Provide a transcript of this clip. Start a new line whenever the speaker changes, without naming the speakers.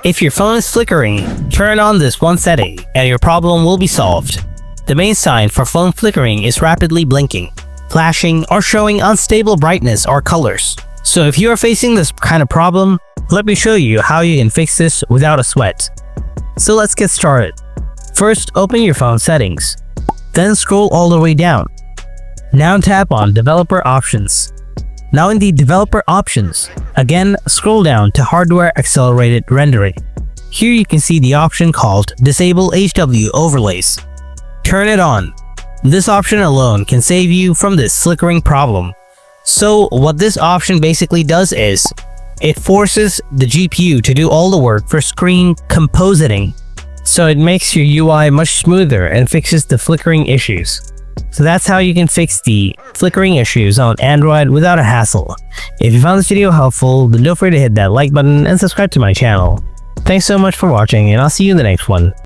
If your phone is flickering, turn on this one setting and your problem will be solved. The main sign for phone flickering is rapidly blinking, flashing, or showing unstable brightness or colors. So if you are facing this kind of problem, let me show you how you can fix this without a sweat. So let's get started. First, open your phone settings. Then scroll all the way down. Now tap on Developer Options. Now in the Developer Options, again scroll down to Hardware Accelerated Rendering. Here you can see the option called Disable HW Overlays. Turn it on. This option alone can save you from this flickering problem. So what this option basically does is, it forces the GPU to do all the work for screen compositing. So it makes your UI much smoother and fixes the flickering issues. So that's how you can fix the flickering issues on Android without a hassle. If you found this video helpful, then don't forget to hit that like button and subscribe to my channel. Thanks so much for watching, and I'll see you in the next one.